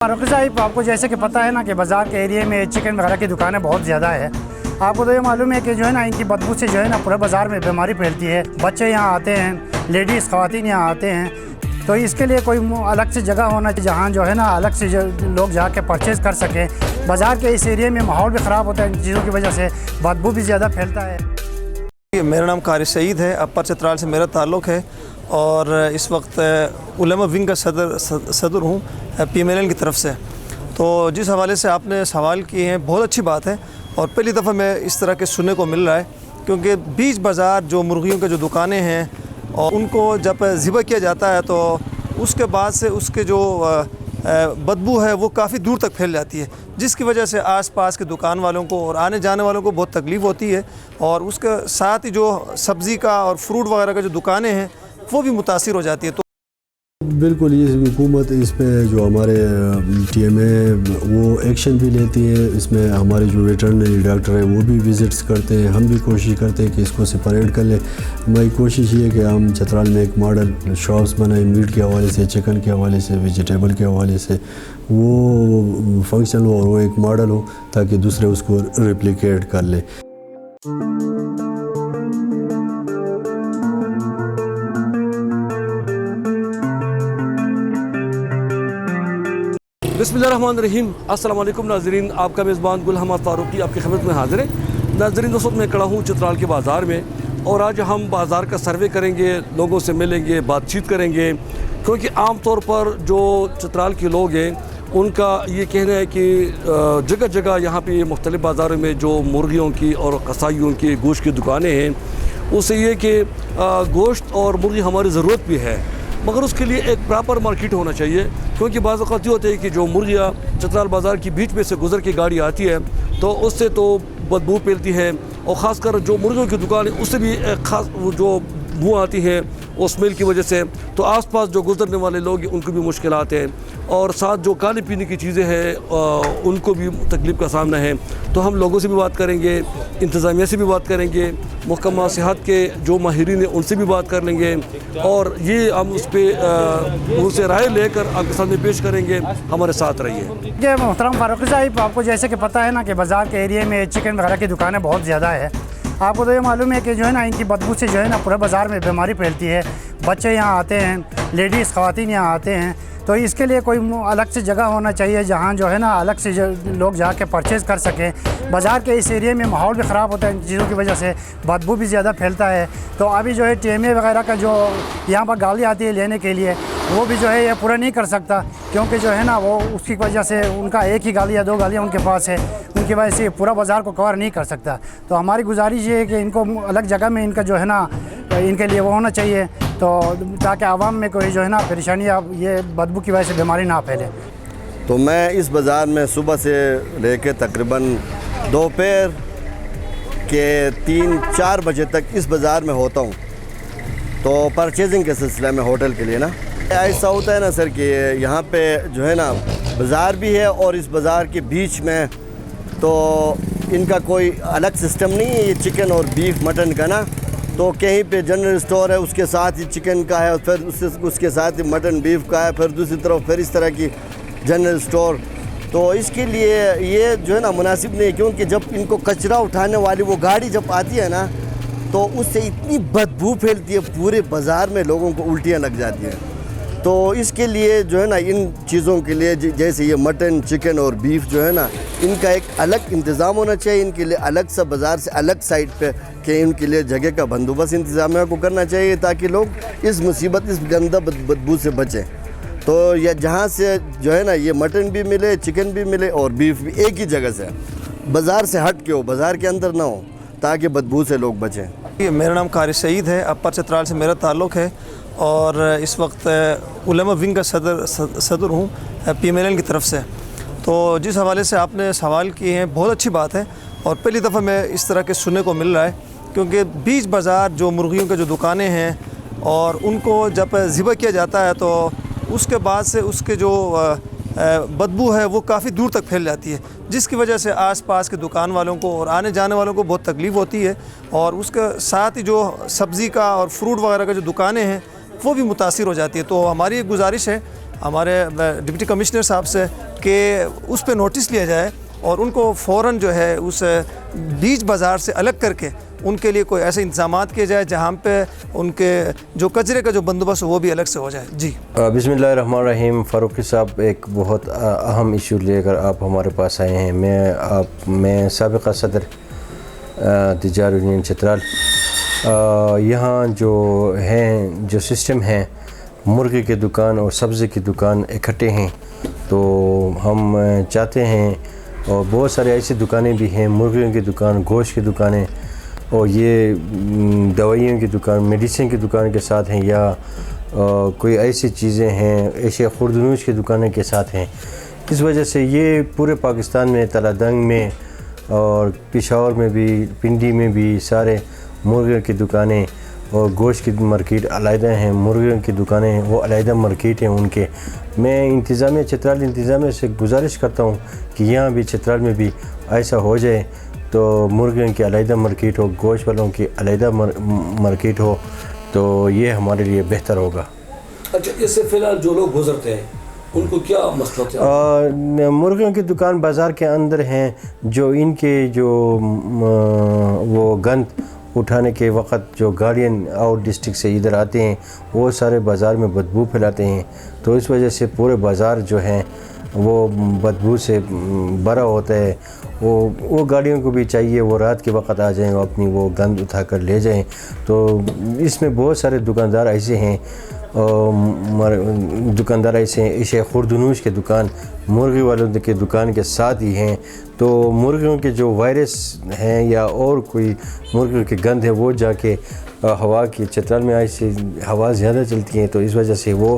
फारूकी साहब, आपको जैसे कि पता है ना कि बाज़ार के एरिया में चिकन वगैरह की दुकानें बहुत ज़्यादा है। आपको तो ये मालूम है कि जो है ना इनकी बदबू से जो है ना पूरे बाज़ार में बीमारी फैलती है। बच्चे यहाँ आते हैं, लेडीज़ ख़वातीन यहाँ आते हैं, तो इसके लिए कोई अलग से जगह होना चाहिए जहाँ जो है ना अलग से लोग जाके परचेज़ कर सकें। बाज़ार के इस एरिया में माहौल भी ख़राब होता है इन चीज़ों की वजह से, बदबू भी ज़्यादा फैलता है। मेरा नाम कारी सईद है, अपर चित्राल से मेरा ताल्लुक़ है और इस वक्त उलमा विंग का सदर हूँ PMLN की तरफ से। तो जिस हवाले से आपने सवाल किए हैं बहुत अच्छी बात है और पहली दफ़ा मैं इस तरह के सुनने को मिल रहा है, क्योंकि बीच बाज़ार जो मुर्गियों के जो दुकानें हैं और उनको जब ज़िबा किया जाता है तो उसके बाद से उसके जो बदबू है वो काफ़ी दूर तक फैल जाती है, जिसकी वजह से आसपास के दुकान वालों को और आने जाने वालों को बहुत तकलीफ़ होती है। और उसके साथ ही जो सब्ज़ी का और फ्रूट वगैरह का जो दुकानें हैं वो भी मुतासिर हो जाती है। तो बिल्कुल ये हुकूमत इस पे जो हमारे TMA वो एक्शन भी लेती है। इसमें हमारे जो वेटरनरी डॉक्टर है वो भी विज़िट्स करते हैं, हम भी कोशिश करते हैं कि इसको सेपरेट कर लें। हमारी कोशिश ये है कि हम चतराल में एक मॉडल शॉप्स बनाएं, मीट के हवाले से, चिकन के हवाले से, वेजिटेबल के हवाले से, वो फंक्शन हो और वो एक मॉडल हो ताकि दूसरे उसको रेप्लिकेट कर लें। बिस्मिल्लाहिर्रहमानिर्रहीम। अस्सलाम वालेकुम नाज़रीन, आपका मेज़बान गुल हमाद फ़ारूकी आपकी खिदमत में हाज़िर है। नाज़रीन दोस्तों, मैं खड़ा हूँ चित्राल के बाज़ार में और आज हम बाज़ार का सर्वे करेंगे, लोगों से मिलेंगे, बातचीत करेंगे, क्योंकि आम तौर पर जो चित्राल के लोग हैं उनका ये कहना है कि जगह जगह यहाँ पे मुख्तलिफ़ बाज़ारों में जो मुर्गियों की और कसाईयों की गोश्त की दुकानें हैं, उससे ये कि गोश्त और मुर्गी हमारी ज़रूरत भी है, मगर उसके लिए एक प्रॉपर मार्केट होना चाहिए। क्योंकि बाज़ औक़ात ये होता है कि जो मुर्गियाँ चित्राल बाज़ार की बीच में से गुज़र के गाड़ी आती है तो उससे तो बदबू फैलती है, और ख़ासकर जो मुर्गियों की दुकान है उससे भी एक ख़ास जो बू आती है उस स्मेल की वजह से, तो आसपास जो गुज़रने वाले लोग हैं उनको भी मुश्किलात हैं, और साथ जो खाने पीने की चीज़ें हैं उनको भी तकलीफ़ का सामना है। तो हम लोगों से भी बात करेंगे, इंतज़ामिया से भी बात करेंगे, महकमा सेहत के जो माहिरीन हैं उनसे भी बात कर लेंगे, और ये हम उस पर उनसे राय लेकर आपके सामने पेश करेंगे। हमारे साथ रहिए। ये मोहतरम फारूकी साहब, आपको जैसे कि पता है ना कि बाज़ार के एरिया में चिकन वगैरह की दुकानें बहुत ज़्यादा है। आपको तो ये मालूम है कि जो है ना इनकी बदबू से जो है ना पूरे बाज़ार में बीमारी फैलती है। बच्चे यहाँ आते हैं, लेडीज़ ख़वातीन यहाँ आते हैं, तो इसके लिए कोई अलग से जगह होना चाहिए जहाँ जो है ना अलग से लोग जाके परचेज़ कर सकें। बाज़ार के इस एरिया में माहौल भी ख़राब होता है इन चीज़ों की वजह से, बदबू भी ज़्यादा फैलता है। तो अभी जो है TMA वगैरह का जो यहाँ पर गाड़ी आती है लेने के लिए, वो भी जो है ये पूरा नहीं कर सकता, क्योंकि जो है ना वो उसकी वजह से उनका एक ही गाड़ी या दो गाड़ियाँ उनके पास है, उनकी वजह से पूरा बाज़ार को कवर नहीं कर सकता। तो हमारी गुजारिश ये है कि इनको अलग जगह में इनका जो है ना इनके लिए वो होना चाहिए, तो ताकि आवाम में कोई जो है ना परेशानी ये बदबू की वजह से बीमारी ना फैले। तो मैं इस बाज़ार में सुबह से लेकर तकरीबन दोपहर के 3-4 बजे तक इस बाज़ार में होता हूँ। तो परचेजिंग के सिलसिले में होटल के लिए ना ऐसा होता है ना सर कि यहाँ पे जो है ना बाज़ार भी है और इस बाज़ार के बीच में तो इनका कोई अलग सिस्टम नहीं है, ये चिकन और बीफ मटन का ना, तो कहीं पे जनरल स्टोर है उसके साथ ही चिकन का है, फिर उसके साथ ही मटन बीफ का है, फिर दूसरी तरफ फिर इस तरह की जनरल स्टोर। तो इसके लिए ये जो है ना मुनासिब नहीं, क्योंकि जब इनको कचरा उठाने वाली वो गाड़ी जब आती है ना तो उससे इतनी बदबू फैलती है, पूरे बाज़ार में लोगों को उल्टियाँ लग जाती हैं। तो इसके लिए जो है ना इन चीज़ों के लिए जैसे ये मटन, चिकन और बीफ जो है ना, इनका एक अलग इंतज़ाम होना चाहिए, इनके लिए अलग सा बाज़ार से अलग साइड पे कि इनके लिए जगह का बंदोबस्त इंतज़ामिया को करना चाहिए ताकि लोग इस मुसीबत, इस गंदा बदबू से बचें। तो यह जहाँ से जो है ना ये मटन भी मिले, चिकन भी मिले और बीफ भी एक ही जगह से, बाज़ार से हट के हो, बाज़ार के अंदर ना हो, ताकि बदबू से लोग बचें। मेरा नाम कारी सईद है, अपर चित्राल से मेरा ताल्लुक़ है और इस वक्त उलमा विंग का सदर हूँ PMLN की तरफ से। तो जिस हवाले से आपने सवाल किए हैं बहुत अच्छी बात है और पहली दफ़ा मैं इस तरह के सुनने को मिल रहा है, क्योंकि बीच बाज़ार जो मुर्गियों के जो दुकानें हैं और उनको जब ज़िबा किया जाता है तो उसके बाद से उसके जो बदबू है वो काफ़ी दूर तक फैल जाती है, जिसकी वजह से आसपास के दुकान वालों को और आने जाने वालों को बहुत तकलीफ़ होती है, और उसके साथ ही जो सब्ज़ी का और फ्रूट वगैरह का जो दुकानें हैं वो भी मुतासिर हो जाती है। तो हमारी एक गुजारिश है ہمارے ڈپٹی کمشنر صاحب سے کہ اس پہ نوٹس لیا جائے اور ان کو فوراً جو ہے اس بیچ بازار سے الگ کر کے ان کے لیے کوئی ایسے انتظامات کیے جائے جہاں پہ ان کے جو کچرے کا جو بندوبست وہ بھی الگ سے ہو جائے. جی بسم اللہ الرحمن الرحیم. فاروقی صاحب ایک بہت اہم ایشو لے کر آپ ہمارے پاس آئے ہیں. میں سابقہ صدر تجار یونین چترال. یہاں جو سسٹم ہیں مرغی کی دکان اور سبزی کی دکان اکٹھے ہیں, تو ہم چاہتے ہیں, اور بہت سارے ایسی دکانیں بھی ہیں, مرغیوں کی دکان, گوشت کی دکانیں, اور یہ دوائیوں کی دکان, میڈیسن کی دکان کے ساتھ ہیں, یا کوئی ایسی چیزیں ہیں اشیاء خوردنوش کی دکانیں کے ساتھ ہیں. اس وجہ سے یہ پورے پاکستان میں تلادنگ میں اور پشاور میں بھی, پنڈی میں بھی سارے مرغیوں کی دکانیں اور گوشت کی مارکیٹ علیحدہ ہیں, مرغیوں کی دکانیں ہیں وہ علیحدہ مارکیٹ ہیں ان کے. میں انتظامیہ چترال انتظامیہ سے گزارش کرتا ہوں کہ یہاں بھی چترال میں بھی ایسا ہو جائے, تو مرغیوں کی علیحدہ مارکیٹ ہو, گوشت والوں کی علیحدہ مارکیٹ ہو, تو یہ ہمارے لیے بہتر ہوگا. اچھا, اس سے فی الحال جو لوگ گزرتے ہیں ان کو کیا مسئلہ ہے؟ مرغیوں کی دکان بازار کے اندر ہیں, جو ان کے جو وہ گند اٹھانے کے وقت جو گاڑیاں آؤٹ ڈسٹرکٹ سے ادھر آتے ہیں وہ سارے بازار میں بدبو پھیلاتے ہیں, تو اس وجہ سے پورے بازار جو ہیں وہ بدبو سے بھرا ہوتا ہے. وہ گاڑیوں کو بھی چاہیے وہ رات کے وقت آ جائیں, اپنی وہ گند اٹھا کر لے جائیں. تو اس میں بہت سارے دکاندار ایسے ہیں اشیاء خوردنوش کے دکان مرغی والوں کے دکان کے ساتھ ہی ہیں, تو مرغیوں کے جو وائرس ہیں یا اور کوئی مرغیوں کے گند ہے وہ جا کے ہوا کی چترال میں ایسی ہوا زیادہ چلتی ہیں, تو اس وجہ سے وہ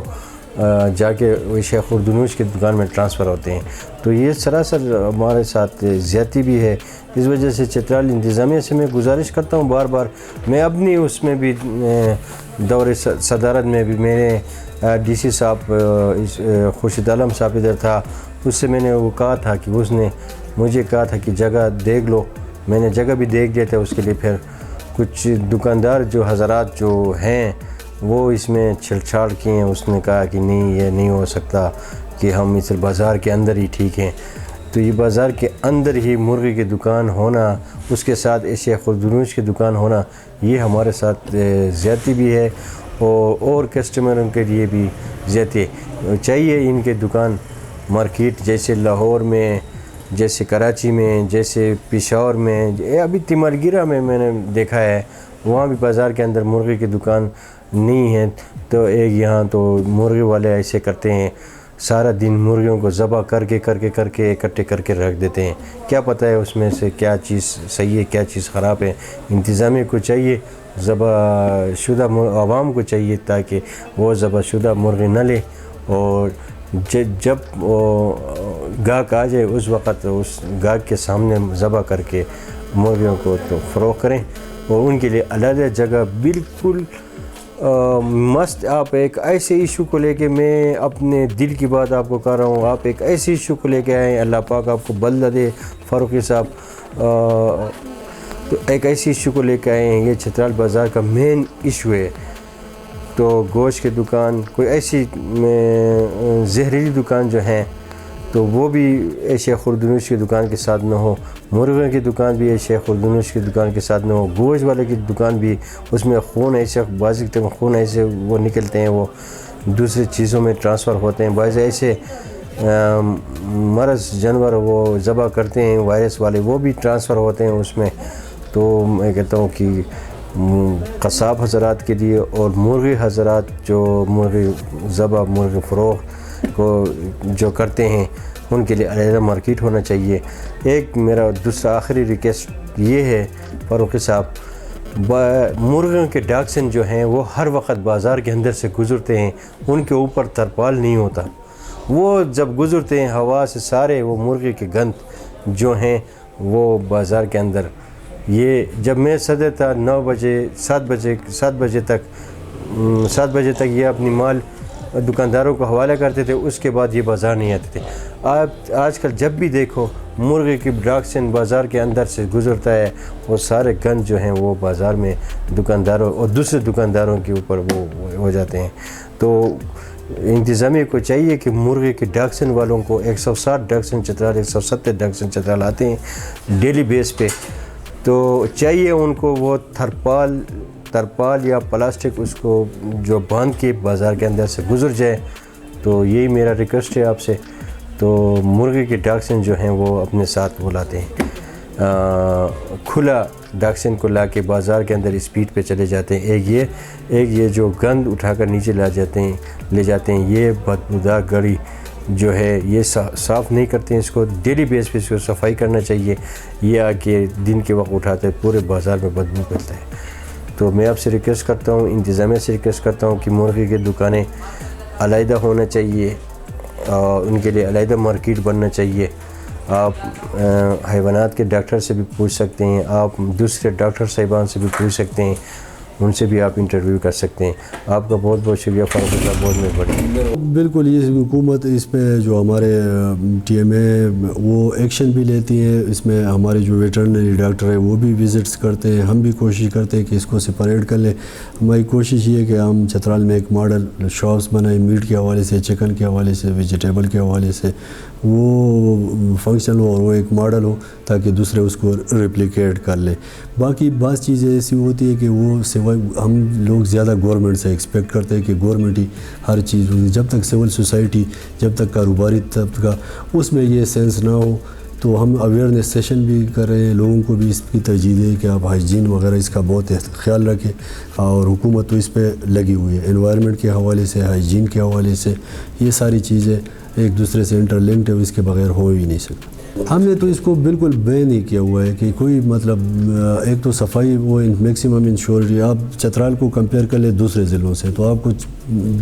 جا کے اشیاء خوردنوش کی دکان میں ٹرانسفر ہوتے ہیں. تو یہ سراسر ہمارے ساتھ زیادتی بھی ہے. اس وجہ سے چترال انتظامیہ سے میں گزارش کرتا ہوں بار بار, میں اپنی اس میں بھی دور صدارت میں بھی میں نے ڈی سی صاحب خورشید عالم صاحب ادھر تھا, اس سے میں نے وہ کہا تھا کہ اس نے مجھے کہا تھا کہ جگہ دیکھ لو, میں نے جگہ بھی دیکھ دیا تھا اس کے لیے. پھر کچھ دکاندار جو حضرات جو ہیں وہ اس میں چھیڑ چھاڑ کیے ہیں, اس نے کہا کہ نہیں یہ نہیں ہو سکتا کہ ہم اس بازار کے اندر ہی ٹھیک ہیں. تو یہ بازار کے اندر ہی مرغی کی دکان ہونا, اس کے ساتھ اشیاء خوردنوش کی دکان ہونا, یہ ہمارے ساتھ زیادتی بھی ہے اور کسٹمروں کے لیے بھی زیادتی چاہیے. ان کے دکان مارکیٹ جیسے لاہور میں, جیسے کراچی میں, جیسے پشاور میں, ابھی تیمارگیرہ میں نے دیکھا ہے وہاں بھی بازار کے اندر مرغی کی دکان نہیں ہے, تو ایک یہاں تو مرغی والے ایسے کرتے ہیں سارا دن مرغیوں کو ذبح کر کے اکٹھے کر کے رکھ دیتے ہیں. کیا پتہ ہے اس میں سے کیا چیز صحیح ہے کیا چیز خراب ہے. انتظامیہ کو چاہیے, ذبح شدہ عوام کو چاہیے تاکہ وہ ذبح شدہ مرغی نہ لے, اور جب گاہک آ جائے اس وقت اس گاہک کے سامنے ذبح کر کے مرغیوں کو تو فروخت کریں, اور ان کے لیے علیحدہ جگہ بالکل مست. آپ ایک ایسے ایشو کو لے کے, میں اپنے دل کی بات آپ کو کہہ رہا ہوں, آپ ایک ایسے ایشو کو لے کے آئے, اللہ پاک آپ کو بدلہ دے فاروقی صاحب, تو ایک ایسی ایشو کو لے کے آئے ہیں. یہ چترال بازار کا مین ایشو ہے. تو گوشت کی دکان, کوئی ایسی زہریلی دکان جو ہیں تو وہ بھی اشیاء خوردنوش کی دکان کے ساتھ نہ ہو, مرغیوں کی دکان بھی اشیاء خوردنوش کی دکان کے ساتھ نہ ہو, گوشت والے کی دکان بھی اس میں خون ایسے بعض خون ایسے وہ نکلتے ہیں, وہ دوسری چیزوں میں ٹرانسفر ہوتے ہیں. بعض ایسے مرض جانور وہ ذبح کرتے ہیں وائرس والے, وہ بھی ٹرانسفر ہوتے ہیں اس میں. تو میں کہتا ہوں کہ قصاب حضرات کے لیے اور مرغی حضرات جو مرغی ذبح مرغی فروخت کو جو کرتے ہیں ان کے لیے علیحدہ مارکیٹ ہونا چاہیے. ایک میرا دوسرا آخری ریکویسٹ یہ ہے فاروقی صاحب, مرغیوں کے ڈاکسن جو ہیں وہ ہر وقت بازار کے اندر سے گزرتے ہیں, ان کے اوپر ترپال نہیں ہوتا. وہ جب گزرتے ہیں ہوا سے سارے وہ مرغی کے گند جو ہیں وہ بازار کے اندر, یہ جب میں صدر تھا 7 بجے تک یہ اپنی مال دکانداروں کو حوالہ کرتے تھے, اس کے بعد یہ بازار نہیں آتے تھے. آج کل جب بھی دیکھو مرغی کی ڈاکسن بازار کے اندر سے گزرتا ہے, وہ سارے گند جو ہیں وہ بازار میں دکانداروں اور دوسرے دکانداروں کے اوپر وہ ہو جاتے ہیں. تو इंतज़ामिया को चाहिए कि मुर्गे के डॉक्सन वालों को 160 डॉक्सन चित्राल 170 डॉक्सन चित्राल आते हैं डेली बेस पे, तो चाहिए उनको वो तरपाल या प्लास्टिक उसको जो बांध के बाज़ार के अंदर से गुज़र जाए। तो यही मेरा रिक्वेस्ट है आपसे। तो मुर्गे के डॉक्सन जो हैं वो अपने साथ वो लाते हैं, खुला डॉक्सन को ला के बाज़ार के अंदर स्पीड पे चले जाते हैं। एक ये जो गंद उठाकर नीचे ले जाते हैं, ये बदबूदार गाड़ी जो है ये साफ़ नहीं करते हैं। इसको डेली बेस पे इसको सफाई करना चाहिए। ये आके दिन के वक्त उठाते हैं, पूरे बाज़ार में बदबू फैलता है। तो मैं आपसे रिक्वेस्ट करता हूँ, इंतज़ामिया से रिक्वेस्ट करता हूँ कि मुर्गे की दुकानें अलहदा होना चाहिए और उनके लिए अलहदा मार्केट बनना चाहिए। आप हैवानात के डॉक्टर से भी पूछ सकते हैं, आप दूसरे डॉक्टर साहिबान से भी पूछ सकते हैं, उनसे भी आप इंटरव्यू कर सकते हैं। आपका बहुत बहुत शुक्रिया फारूक साहब, बहुत मेहरबानी। बिल्कुल, ये हुकूमत इस पे जो हमारे TMA वो एक्शन भी लेती है। इसमें हमारे जो वेटरनरी डॉक्टर है वो भी विज़िट्स करते हैं। हम भी कोशिश करते हैं कि इसको सेपरेट कर लें। हमारी कोशिश ये है कि हम चतराल में एक मॉडल शॉप्स बनाएं, मीट के हवाले से, चिकन के हवाले से, वेजिटेबल के हवाले से, वो फंक्शनल हो और वो एक मॉडल हो ताकि दूसरे उसको रेप्लिकेट कर ले। बाकी बात चीज़ें ऐसी होती है कि वो सिवाय हम लोग ज़्यादा गवर्नमेंट से एक्सपेक्ट करते हैं कि गवर्नमेंट ही हर चीज़, जब तक सिविल सोसाइटी, जब तक कारोबारी तबका उसमें ये सेंस ना हो। तो हम अवेयरनेस सेशन भी कर रहे हैं, लोगों को भी इसकी तरजीह दें कि आप हाइजीन वगैरह इसका बहुत ख्याल रखें। और हुकूमत तो इस पे लगी हुई है, एनवायरनमेंट के हवाले से, हाइजीन के हवाले से, ये सारी चीज़ें एक दूसरे से इंटरलिंक्ड है, इसके बगैर हो ही नहीं सकता। हमने तो इसको बिल्कुल बैन ही किया हुआ है कि कोई मतलब एक तो सफाई वो मैक्सिमम इंश्योरिटी आप चतराल को कंपेयर कर ले दूसरे ज़िलों से, तो आपको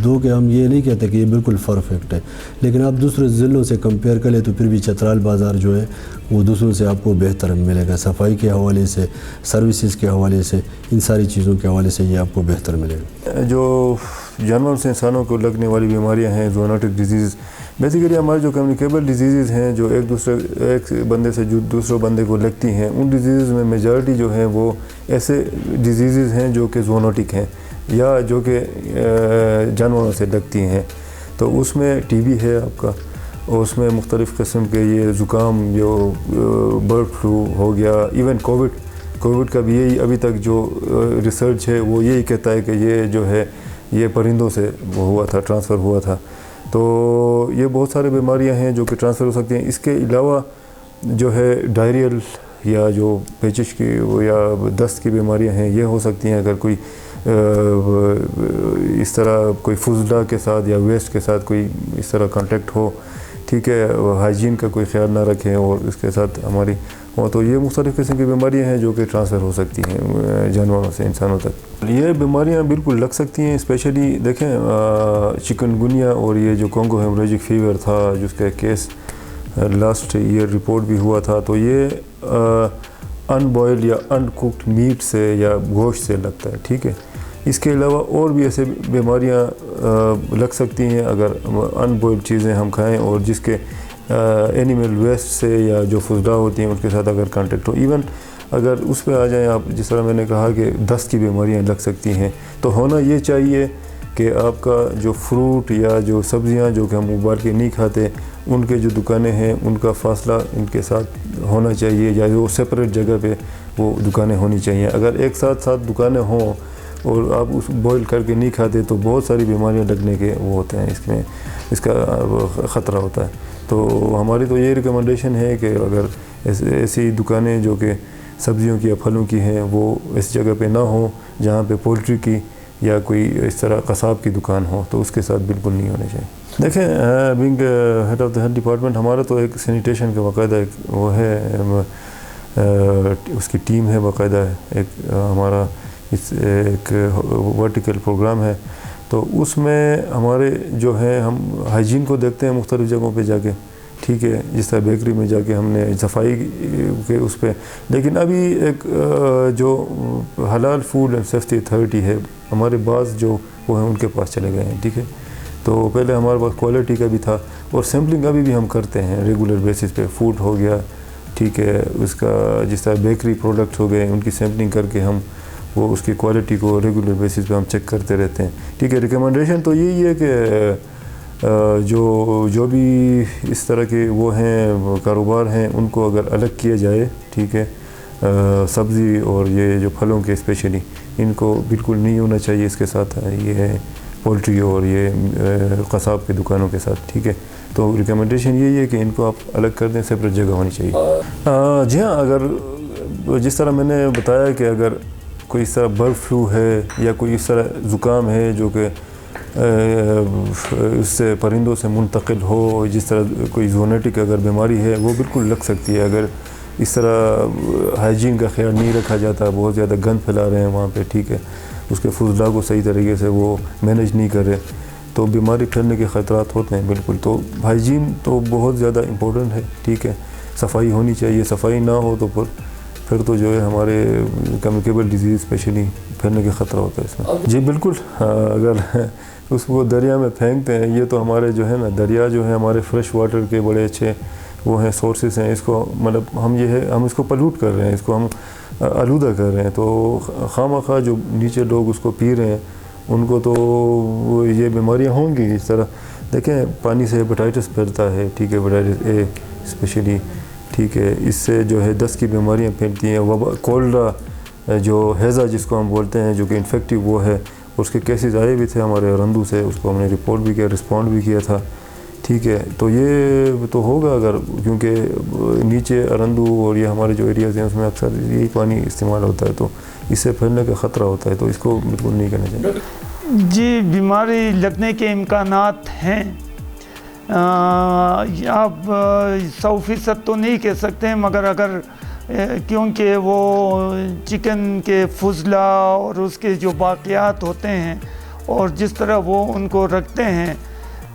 दो कि हम ये नहीं कहते कि ये बिल्कुल परफेक्ट है, लेकिन आप दूसरे ज़िलों से कंपेयर कर ले तो फिर भी चतराल बाज़ार जो है वो दूसरों से आपको बेहतर मिलेगा। सफाई के हवाले से, सर्विसेज के हवाले से, इन सारी चीज़ों के हवाले से ये आपको बेहतर मिलेगा। जो जानवरों से इंसानों को लगने वाली बीमारियां हैं, ज़ूनोटिक डिजीज़, बेसिकली हमारे जो कम्युनिकेबल डिजीज़ हैं जो एक बंदे से जो दूसरे बंदे को लगती हैं, उन डिजीज़ में मेजॉरिटी जो है वो ऐसे डिजीज़ हैं जो कि ज़ूनोटिक हैं या जो कि जानवरों से लगती हैं। तो उसमें TB है आपका, और उसमें मुख्तलिफ़ किस्म के ये ज़ुकाम जो बर्ड फ्लू हो गया, इवन कोविड का भी यही अभी तक जो रिसर्च है वो यही कहता है कि ये जो है ये परिंदों से वो हुआ था, ट्रांसफ़र हुआ था। तो ये बहुत सारी बीमारियां हैं जो कि ट्रांसफ़र हो सकती हैं। इसके अलावा जो है डायरियल या जो पेचिश की या दस्त की बीमारियां हैं ये हो सकती हैं अगर कोई इस तरह कोई फुजला के साथ या वेस्ट के साथ कोई इस तरह कांटेक्ट हो, ठीक है, हाइजीन का कोई ख्याल ना रखें और इसके साथ हमारी हो, तो ये मुख्तलिफ़ किस्म की बीमारियां हैं जो कि ट्रांसफ़र हो सकती हैं जानवरों से इंसानों तक। ये बीमारियां बिल्कुल लग सकती हैं, स्पेशली देखें चिकनगुनिया और ये जो कोंगो हेमोरेजिक फीवर था जिसका केस लास्ट ईयर रिपोर्ट भी हुआ था, तो ये अनबॉइल्ड या अनकुक्ड मीट से या गोश्त से लगता है, ठीक है। इसके अलावा और भी ऐसे बीमारियां लग सकती हैं अगर अनबॉइल्ड चीज़ें हम खाएं और जिसके एनिमल वेस्ट से या जो फुजला होती हैं उसके साथ अगर कांटेक्ट हो। इवन अगर उस पर आ जाएं आप, जिस तरह मैंने कहा कि दस्त की बीमारियां लग सकती हैं, तो होना ये चाहिए कि आपका जो फ्रूट या जो सब्ज़ियां जो कि हम उबाल के नहीं खाते, उनके जो दुकानें हैं उनका फासला इनके साथ होना चाहिए या वो सेपरेट जगह पे वो दुकानें होनी चाहिए। अगर एक साथ दुकानें हों और आप उस बॉयल करके नहीं खाते तो बहुत सारी बीमारियां लगने के वो होते हैं, इसमें इसका ख़तरा होता है। तो हमारी तो ये रिकमेंडेशन है कि अगर ऐसी दुकानें जो कि सब्ज़ियों की या फलों की हैं वो इस जगह पे ना हो जहाँ पे पोल्ट्री की या कोई इस तरह कसाब की दुकान हो, तो उसके साथ बिल्कुल नहीं होने चाहिए। देखें, being head of the health department हमारा तो एक सैनिटेशन का बाकायदा एक वो है, उसकी टीम है बाकायदा, एक हमारा एक वर्टिकल प्रोग्राम है। तो उसमें हमारे जो है हम हाइजीन को देखते हैं मुख्तलिफ़ जगहों पे जाके, ठीक है, जिस तरह बेकरी में जाके हमने सफाई के उस पर। लेकिन अभी एक जो हलाल फूड एंड सेफ्टी अथॉरिटी है हमारे पास जो वो है उनके पास चले गए हैं, ठीक है। तो पहले हमारे पास क्वालिटी का भी था और सैम्पलिंग अभी भी हम करते हैं रेगुलर बेसिस पे। फूड हो गया, ठीक है, उसका जिस तरह बेकरी प्रोडक्ट्स हो गए उनकी सैम्पलिंग करके हम वो उसकी क्वालिटी को रेगुलर बेसिस पे हम चेक करते रहते हैं, ठीक है। रिकमेंडेशन तो यही है कि جو بھی اس طرح کے وہ ہیں کاروبار ہیں ان کو اگر الگ کیا جائے، ٹھیک ہے، سبزی اور یہ جو پھلوں کے اسپیشلی ان کو بالکل نہیں ہونا چاہیے اس کے ساتھ، یہ پولٹری اور یہ قصاب کی دکانوں کے ساتھ، ٹھیک ہے. تو ریکمنڈیشن یہی ہے کہ ان کو آپ الگ کر دیں، سیپریٹ جگہ ہونی چاہیے. جی ہاں، اگر جس طرح میں نے بتایا کہ اگر کوئی اس طرح برڈ فلو ہے یا کوئی اس طرح زکام ہے جو کہ اس سے پرندوں سے منتقل ہو، جس طرح کوئی زونیٹک اگر بیماری ہے وہ بالکل لگ سکتی ہے. اگر اس طرح ہائیجین کا خیال نہیں رکھا جاتا، بہت زیادہ گند پھیلا رہے ہیں وہاں پہ، ٹھیک ہے، اس کے فضلہ کو صحیح طریقے سے وہ مینیج نہیں کر رہے، تو بیماری پھیلنے کے خطرات ہوتے ہیں بالکل. تو ہائیجین تو بہت زیادہ امپورٹنٹ ہے، ٹھیک ہے، صفائی ہونی چاہیے. صفائی نہ ہو تو پھر تو جو ہے ہمارے کمیونیکیبل ڈیزیز اسپیشلی پھیلنے کا خطرہ ہوتا ہے اس میں. جی بالکل، اگر اس کو دریا میں پھینکتے ہیں، یہ تو ہمارے جو ہے نا دریا جو ہے ہمارے فریش واٹر کے بڑے اچھے وہ ہیں سورسز ہیں. اس کو مطلب ہم اس کو پلوٹ کر رہے ہیں، اس کو ہم آلودہ کر رہے ہیں. تو خواہ جو نیچے لوگ اس کو پی رہے ہیں ان کو تو یہ بیماریاں ہوں گی. اس طرح دیکھیں پانی سے ہیپاٹائٹس پھیلتا ہے، ٹھیک ہے، ہیپاٹائٹس اے اسپیشلی، ٹھیک ہے، اس سے جو ہے دست کی بیماریاں پھیلتی ہیں. وبا کولرا جو ہیزا جس کو ہم بولتے ہیں جو کہ انفیکٹو وہ ہے، اس کے کیسز آئے بھی تھے ہمارے ارندو سے، اس کو ہم نے رپورٹ بھی کیا، رسپونڈ بھی کیا تھا، ٹھیک ہے. تو یہ تو ہوگا اگر، کیونکہ نیچے ارندو اور یہ ہمارے جو ایریاز ہیں اس میں اکثر یہی پانی استعمال ہوتا ہے، تو اس سے پھیلنے کا خطرہ ہوتا ہے. تو اس کو بالکل نہیں کرنا چاہیے. جی بیماری لگنے کے امکانات ہیں، آپ 100% تو نہیں کہہ سکتے، مگر اگر کیونکہ وہ چکن کے فضلہ اور اس کے جو باقیات ہوتے ہیں اور جس طرح وہ ان کو رکھتے ہیں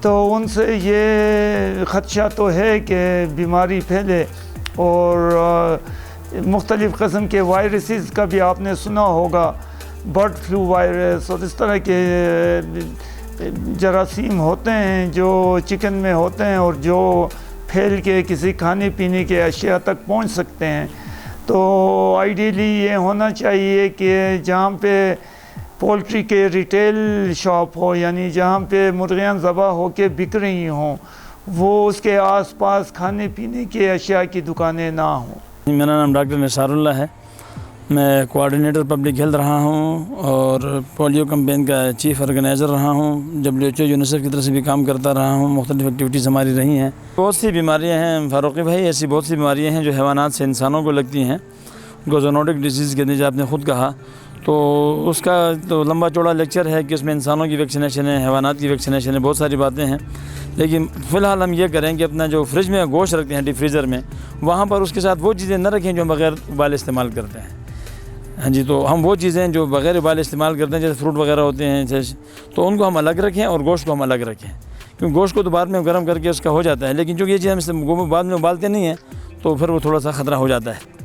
تو ان سے یہ خدشہ تو ہے کہ بیماری پھیلے. اور مختلف قسم کے وائرسز کا بھی آپ نے سنا ہوگا، برڈ فلو وائرس اور اس طرح کے جراثیم ہوتے ہیں جو چکن میں ہوتے ہیں اور جو پھیل کے کسی کھانے پینے کے اشیاء تک پہنچ سکتے ہیں. تو آئیڈیلی یہ ہونا چاہیے کہ جہاں پہ پولٹری کے ریٹیل شاپ ہو، یعنی جہاں پہ مرغیاں ذبح ہو کے بک رہی ہوں، وہ اس کے آس پاس کھانے پینے کے اشیاء کی دکانیں نہ ہوں. میرا نام ڈاکٹر نثار اللہ ہے، میں کوآرڈینیٹر پبلک ہیلتھ رہا ہوں اور پولیو کمپین کا چیف آرگنائزر رہا ہوں. WHO یونیسیف کی طرف سے بھی کام کرتا رہا ہوں. مختلف ایکٹیویٹیز ہماری رہی ہیں. بہت سی بیماریاں ہیں فاروقی بھائی، ایسی بہت سی بیماریاں ہیں جو حیوانات سے انسانوں کو لگتی ہیں. ان کو زونوٹک ڈیزیز کے جو آپ نے خود کہا، تو اس کا تو لمبا چوڑا لیکچر ہے کہ اس میں انسانوں کی ویکسینیشن ہے، حیوانات کی ویکسینیشن ہے، بہت ساری باتیں ہیں. لیکن فی الحال ہم یہ کریں کہ اپنا جو فریج میں گوشت رکھتے ہیں ڈیپ فریزر میں، وہاں پر اس کے ساتھ وہ چیزیں نہ رکھیں جو ہم بغیر ابالے استعمال کرتے ہیں. ہاں جی، تو ہم وہ چیزیں جو بغیر ابالے استعمال کرتے ہیں جیسے فروٹ وغیرہ ہوتے ہیں تو ان کو ہم الگ رکھیں اور گوشت کو ہم الگ رکھیں، کیونکہ گوشت کو تو بعد میں گرم کر کے اس کا ہو جاتا ہے، لیکن چونکہ یہ چیز ہم بعد میں ابالتے نہیں ہیں تو پھر وہ تھوڑا سا خطرہ ہو جاتا ہے.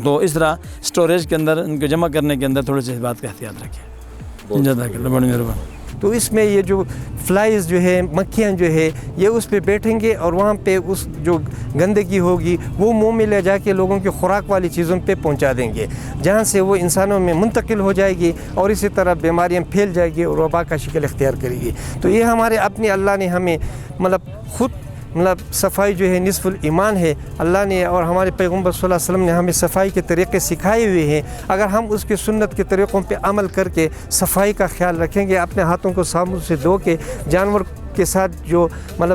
تو اس طرح اسٹوریج کے اندر ان کو جمع کرنے کے اندر تھوڑی سی بات کا احتیاط رکھیں. جزاک اللہ، بڑی مہربانی. تو اس میں یہ جو فلائز جو ہے، مکھیاں جو ہے، یہ اس پہ بیٹھیں گے اور وہاں پہ اس جو گندگی ہوگی وہ منہ میں لے جا کے لوگوں کی خوراک والی چیزوں پہ پہنچا دیں گے، جہاں سے وہ انسانوں میں منتقل ہو جائے گی اور اسی طرح بیماریاں پھیل جائے گی اور وبا کا شکل اختیار کرے گی. تو یہ ہمارے اپنے اللہ نے ہمیں خود صفائی جو ہے نصف الایمان ہے. اللہ نے اور ہمارے پیغمبر صلی اللہ علیہ وسلم نے ہمیں صفائی کے طریقے سکھائے ہوئے ہیں. اگر ہم اس کے سنت کے طریقوں پہ عمل کر کے صفائی کا خیال رکھیں گے، اپنے ہاتھوں کو صابن سے دھو کے، جانور کے ساتھ جو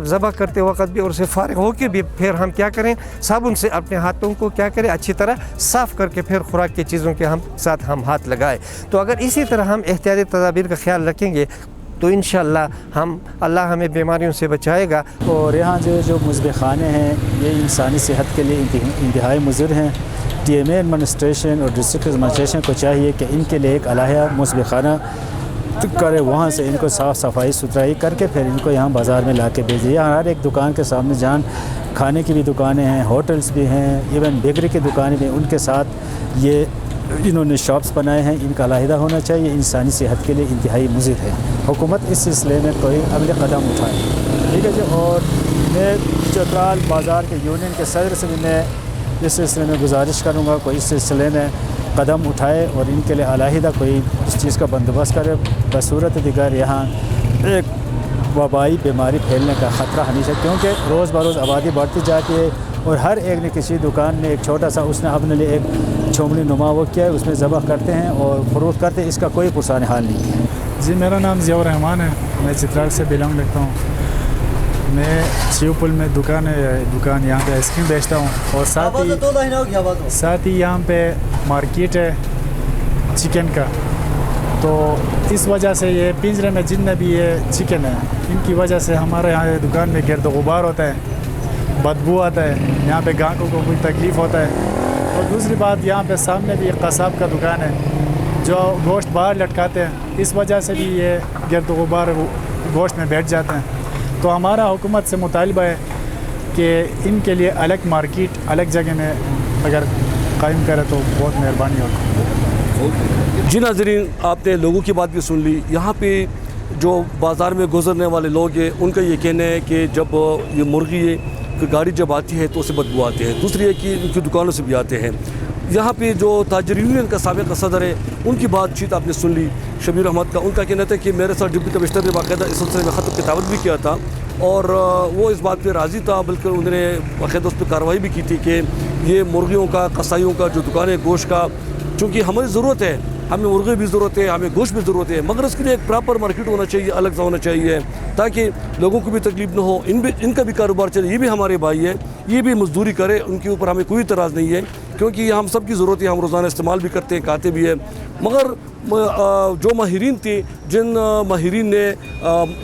ذبح کرتے وقت بھی اور اسے فارغ ہو کے بھی پھر ہم کیا کریں، صابن سے اپنے ہاتھوں کو کیا کریں اچھی طرح صاف کر کے پھر خوراک کی چیزوں کے ساتھ ہم ہاتھ لگائیں. تو اگر اسی طرح ہم احتیاطی تدابیر کا خیال رکھیں گے تو انشاءاللہ اللہ ہمیں بیماریوں سے بچائے گا. اور یہاں جو مذبح خانے ہیں یہ انسانی صحت کے لیے انتہائی مضر ہیں. TMA ایڈمنسٹریشن اور ڈسٹرکٹ ایڈمنسٹریشن کو چاہیے کہ ان کے لیے ایک علیحدہ مذبح خانہ کرے، وہاں سے ان کو صاف صفائی ستھرائی کر کے پھر ان کو یہاں بازار میں لا کے بھیجے. یہاں ہر ایک دکان کے سامنے جہاں کھانے کی بھی دکانیں ہیں، ہوٹلز بھی ہیں، ایون بیکری کی دکانیں بھی، ان کے ساتھ یہ انہوں نے شاپس بنائے ہیں. ان کا علیحدہ ہونا چاہیے، انسانی صحت کے لیے انتہائی مضر ہے. حکومت اس سلسلے میں کوئی اگلے قدم اٹھائے. ٹھیک ہے جی. اور میں چترال بازار کے یونین کے صدر سے بھی میں اس سلسلے میں گزارش کروں گا کوئی اس سلسلے میں قدم اٹھائے اور ان کے لیے علیحدہ کوئی اس چیز کا بندوبست کرے. بصورت دیگر یہاں ایک वबाई बीमारी फैलने का ख़तरा हमेशा, क्योंकि रोज़ बरोज़ आबादी बढ़ती जाती है और हर एक ने किसी दुकान में एक छोटा सा उसने अपने लिए एक छोमनी नुमा वो किया है, उसमें ज़बह करते हैं और फ़रोख्त करते हैं। इसका कोई पुरसान हाल नहीं है। जी, मेरा नाम ज़ियाउर रहमान है, मैं चित्राल से बिलोंग करता हूँ। मैं शिवपुल में दुकान यहाँ पे आइसक्रीम बेचता हूँ और साथ ही यहाँ पे मार्केट है चिकन का। तो इस वजह से ये पिंजरे में जितने भी ये चिकन है, इनकी वजह से हमारे यहाँ दुकान में गर्द गुबार होता है, बदबू आता है, यहाँ पे ग्राहकों को कोई तकलीफ़ होता है। और दूसरी बात, यहाँ पे सामने भी एक कसाब का दुकान है जो गोश्त बाहर लटकाते हैं, इस वजह से भी ये गर्द गुबार गोश्त में बैठ जाते हैं। तो हमारा हुकूमत से मुतालबा है कि इनके लिए अलग मार्केट अलग जगह में अगर कायम करे तो बहुत मेहरबानी होगी। जी नाज़रीन, आपने लोगों की बात भी सुन ली। यहाँ पे जो बाज़ार में गुजरने वाले लोग हैं उनका ये कहना है कि जब ये मुर्गी है गाड़ी जब आती है तो उसे बदबू आते हैं। दूसरी है कि उनकी दुकानों से भी आते हैं। यहाँ पे जो ताजर यूनियन का साबिक़ सदर है उनकी बातचीत आपने सुन ली, शबीर अहमद का। उनका कहना था कि मेरे साथ डिप्टी कमिश्नर ने बाकायदा इस सिलसिले में ख़त किताबत भी किया था और वो इस बात पे राज़ी था, बल्कि उन्होंने बाकायदा उस पर कार्रवाई भी की थी कि ये मुर्गियों का, कसाईयों का जो दुकान है गोश्त का, चूँकि हमारी ज़रूरत है, हमें मुर्गे भी ज़रूरत है, हमें गोश्त भी ज़रूरत है, मगर इसके लिए एक प्रॉपर मार्केट होना चाहिए, अलग सा होना चाहिए ताकि लोगों को भी तकलीफ़ न हो, इनका भी कारोबार चले। ये भी हमारे भाई है, ये भी मजदूरी करे, उनके ऊपर हमें कोई इतराज़ नहीं है, क्योंकि ये हम सब की ज़रूरत है, हम रोज़ाना इस्तेमाल भी करते हैं, खाते भी हैं। मगर जो माहिरीन थे, जिन माहिरीन ने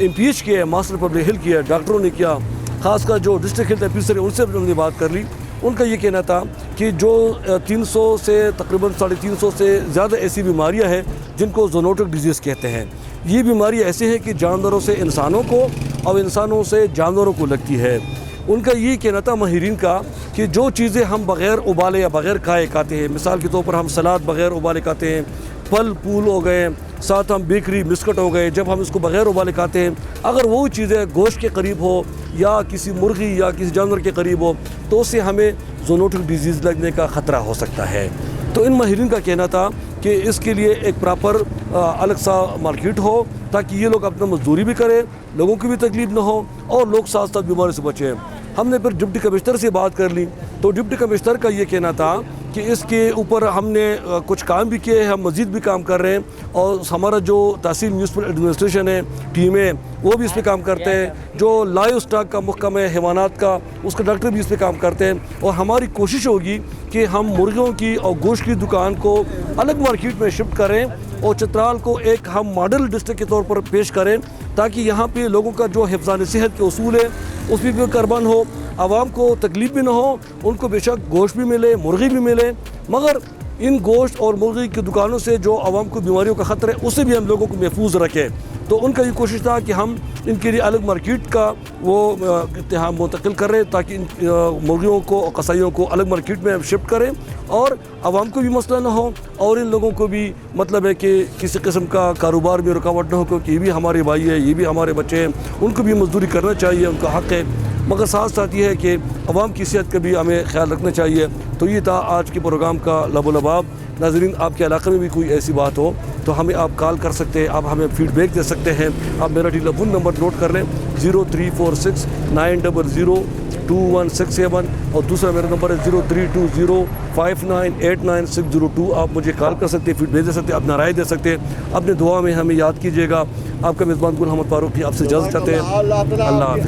इम्पीच किया, मास्टर पब्लिक हेल्थ किया, डॉक्टरों ने किया, ख़ासकर जो डिस्ट्रिक्ट हेल्थ ऑफिसर है उनसे हमने बात कर ली। उनका ये कहना था कि जो 300 से तकरीबन 350 से ज़्यादा ऐसी बीमारियां हैं जिनको ज़ूनोटिक डिजीज़ कहते हैं। ये बीमारी ऐसी है कि जानवरों से इंसानों को और इंसानों से जानवरों को लगती है। उनका ये कहना था माहिरीन का कि जो चीज़ें हम बग़ैर उबाले या बग़ैर खाए खाते हैं, मिसाल के तौर पर हम सलाद बग़ैर उबाले खाते हैं, फल फूल हो गए, साथ हम बेकरी बिस्कुट हो गए, जब हम इसको बग़ैर उबाले खाते हैं, अगर वो चीज़ें गोश्त के करीब हो या किसी मुर्गी या किसी जानवर के करीब हो तो उससे हमें ज़ूनोटिक डिजीज़ लगने का ख़तरा हो सकता है। तो इन माहिरीन का कहना था कि इसके लिए एक प्रॉपर अलग सा मार्केट हो ताकि ये लोग अपना मजदूरी भी करें, लोगों की भी तकलीफ़ ना हो और लोग साथ साथ बीमारी से बचें। हमने फिर डिप्टी कमिश्नर से बात कर ली तो डिप्टी कमिश्नर का ये कहना था कि इसके ऊपर हमने कुछ काम भी किए हैं, हम मज़ीद भी काम कर रहे हैं और हमारा जो तहसील म्यूनसिपल एडमिनिस्ट्रेशन है, टीम है, वो भी इस पर काम करते हैं। जो लाइव स्टॉक का महकमा है हैवानात का, उसका डॉक्टर भी इस पर काम करते हैं और हमारी कोशिश होगी कि हम मुर्गियों की और गोश्त की दुकान को अलग मार्केट में शिफ्ट करें और चित्राल को एक हम मॉडल डिस्ट्रिक्ट के तौर पर पेश करें ताकि यहाँ पे लोगों का जो हिफ़्ज़ान सेहत के उसूल है उस पर भी कर्बन हो, आवाम को तकलीफ़ भी ना हो, उनको बेशक गोश्त भी मिले, मुर्गी भी मिले, मगर इन गोश्त और मुर्गी की दुकानों से जो आवाम को बीमारियों का ख़तरा है उससे भी हम लोगों को महफूज रखें। तो उनका ये कोशिश था कि हम इनके लिए अलग मार्केट का वो इत्तेहाम मुंतकिल कर रहे ताकि इन मुर्गियों को और कसाईयों को अलग मार्केट में शिफ्ट करें और आवाम को भी मसला ना हो और इन लोगों को भी मतलब है कि किसी किस्म का कारोबार में रुकावट ना हो, क्योंकि ये भी हमारे भाई है, ये भी हमारे बच्चे हैं, उनको भी मजदूरी करना चाहिए, उनका हक़ है। मगर साथ साथ ये है कि अवाम की सेहत का भी हमें ख्याल रखना चाहिए। तो ये था आज के प्रोग्राम का लबोलबाब। नाज़रीन, आपके इलाके में भी कोई ऐसी बात हो तो हमें आप कॉल कर सकते हैं, आप हमें फीडबैक दे सकते हैं। आप मेरा टेलीफोन नंबर नोट कर लें 0346 900 2167 और दूसरा मेरा नंबर है 0320 5989 आप मुझे कॉल कर सकते हैं, फीडबैक दे सकते हैं, अपना राय दे सकते हैं। अपने दुआ में हमें याद कीजिएगा। आपका मेज़बान गुल मोहम्मद फारूकी आपसे इजाज़त चाहते हैं। अल्लाह हाफ़िज़।